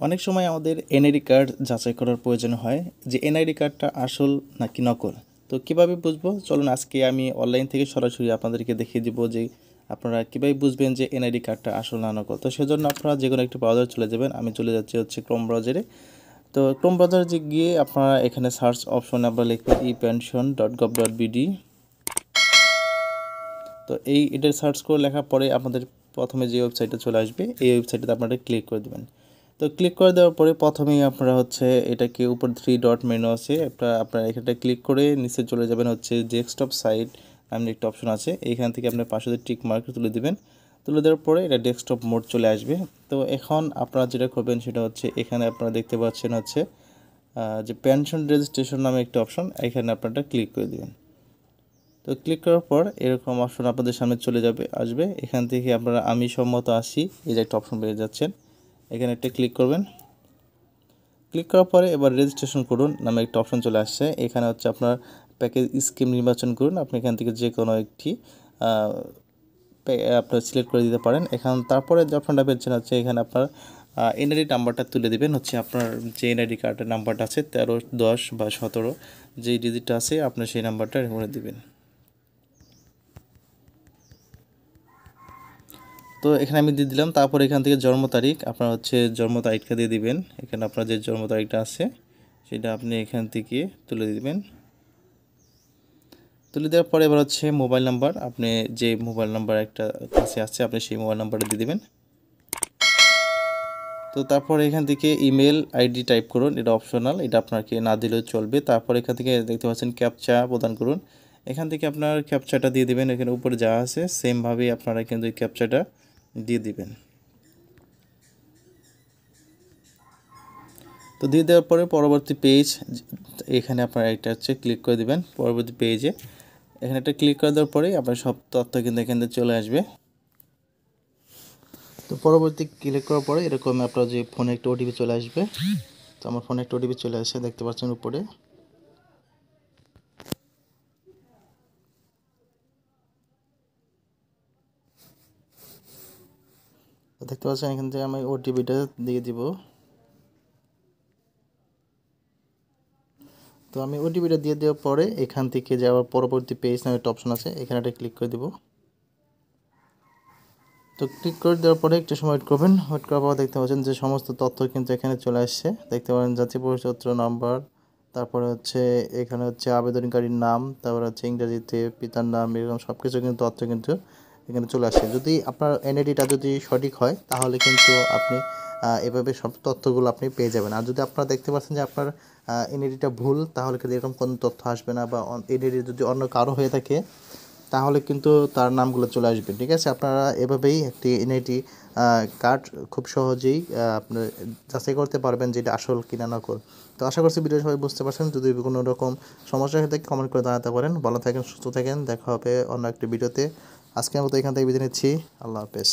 অনেক সময় আমাদের এনআইডি কার্ড যাচাই করার প্রয়োজন হয় যে এনআইডি কার্ডটা আসল নাকি নকল। তো কিভাবে বুঝবো, চলুন আজকে আমি অনলাইন থেকে সরাসরি আপনাদেরকে দেখিয়ে দিব যে আপনারা কীভাবে বুঝবেন যে এনআইডি কার্ডটা আসল না নকল। তো সেজন্য আপনারা যে কোনো একটি ব্রাউজার চলে যাবেন। আমি চলে যাচ্ছি ক্রোম ব্রাউজারে। তো ক্রোম ব্রাউজারে গিয়ে আপনারা এখানে সার্চ অপশনে আপনারা লিখবেন epension.gov.bd। তো এটার সার্চ করে লেখার পরে আপনাদের প্রথমে যে ওয়েবসাইটে চলে আসবে, এই ওয়েবসাইটে আপনারা ক্লিক করে দেবেন। তো ক্লিক করে দেওয়ার পরে প্রথমেই আপনারা এটাকে উপর 3 ডট মেনু আছে, আপনারা এখানটা ক্লিক করে নিচে চলে যাবেন ডেস্কটপ সাইট নামে একটা অপশন আছে। এইখান থেকে আপনার পাশে টিক মার্ক তুলে দিবেন। তুলে দেওয়ার পরে এটা ডেস্কটপ মোড চলে আসবে। তো এখন আপনারা যেটা করবেন সেটা এখানে আপনারা দেখতে পাচ্ছেন যে পেনশন রেজিস্ট্রেশন নামে একটা অপশন, এখানে আপনারা ক্লিক করে দিবেন। তো ক্লিক করার পর এরকম অপশন আপনাদের সামনে আসবে। এখান থেকে আপনারা আমি সম্মত আসি এই যে একটা অপশন পেয়ে যাচ্ছেন, এখানে একটা ক্লিক করবেন। ক্লিক করার পরে এবার রেজিস্ট্রেশন করুন নামে একটা অপশন চলে আসছে। এখানে আপনার প্যাকেজ স্কিম নির্বাচন করুন। আপনি এখান থেকে যে কোনো একটি আপনার সিলেক্ট করে দিতে পারেন। তারপরে যে অপশনটা পেয়েছেন এখানে আপনার এনআইডি নাম্বারটা তুলে দেবেন। আপনার যে এনআইডি কার্ডের নাম্বারটা আছে 13, 10 বা 17 যেই ডিজিটটা আছে আপনার সেই নাম্বারটা করে দেবেন। তো এখানে আমি দিয়ে দিলাম। তারপর এখান থেকে জন্ম তারিখ আপনার জন্ম তারিখটা দিয়ে দিবেন। এখানে আপনার যে জন্ম তারিখটা আছে সেটা আপনি এখান থেকে তুলে দিবেন। তুলে দেওয়ার পরে এবার মোবাইল নাম্বার, আপনি যে মোবাইল নাম্বার একটা কাছে আছে আপনি সেই মোবাইল নাম্বারটা দিয়ে দিবেন। তো তারপর এখান থেকে ইমেল আইডি টাইপ করুন, এটা অপশনাল, এটা আপনাকে না দিলেও চলবে। তারপর এখান থেকে দেখতে পাচ্ছেন ক্যাপচা প্রদান করুন। এখান থেকে আপনার ক্যাপচাটা দিয়ে দিবেন। এখানে উপরে যা আছে সেমভাবেই আপনারা কিন্তু এই ক্যাপচাটা দিয়ে দিবেন। তো দিয়ে দেওয়ার পরে পরবর্তী পেজ, এখানে আপনারা এটা ক্লিক করে দিবেন পরবর্তী পেজে। এখানে একটা ক্লিক করে দেওয়ার পরেই আপনার সব তথ্য কিন্তু এখানে চলে আসবে। তো পরবর্তী ক্লিক করার পরে এরকম আপনার যে ফোনে একটা ওটিপি চলে আসবে। তো আমার ফোনে একটা ওটিপি চলে আসে, দেখতে পাচ্ছেন উপরে। দেখতে পাচ্ছেন এখান থেকে আমি ওটিপিটা দিয়ে দিব। তো আমি ওটিপিটা দিয়ে দেওয়ার পরে এখান থেকে যে আবার পরবর্তী পেজ নামে একটা অপশন আছে, এখানে একটা ক্লিক করে দেব। তো ক্লিক করে দেওয়ার পরে একটু সময় ওয়েট করবেন। ওয়েট করার পর দেখতে পাচ্ছেন যে সমস্ত তথ্য কিন্তু এখানে চলে আসছে। দেখতে পারেন জাতীয় পরিচয়পত্র নাম্বার, তারপরে এখানে আবেদনকারীর নাম, তারপরে ইংরেজিতে পিতার নাম, এরকম সব কিছু কিন্তু তথ্য কিন্তু এখানে চলে আসছে। যদি আপনার এনআইডিটা যদি সঠিক হয় তাহলে কিন্তু আপনি এভাবে সব তথ্যগুলো আপনি পেয়ে যাবেন। আর যদি আপনারা দেখতে পাচ্ছেন যে আপনার এনআইডিটা ভুল, তাহলে কিন্তু এরকম কোনো তথ্য আসবে না, বা এনআইডি যদি অন্য কারো হয়ে থাকে তাহলে কিন্তু তার নামগুলো চলে আসবে। ঠিক আছে, আপনারা এভাবেই একটি এনআইডি কার্ড খুব সহজেই আপনার যাচাই করতে পারবেন যে এটা আসল কিনা নকল। তো আশা করছি ভিডিও সবাই বুঝতে পারছেন। যদি কোনো রকম সমস্যা হয়ে থাকে কমেন্ট করে জানাতে পারেন। ভালো থাকেন, সুস্থ থাকেন, দেখা হবে অন্য একটি ভিডিওতে। আজকের মতো এখান থেকে বিদায় নিচ্ছি। আল্লাহ হাফেজ।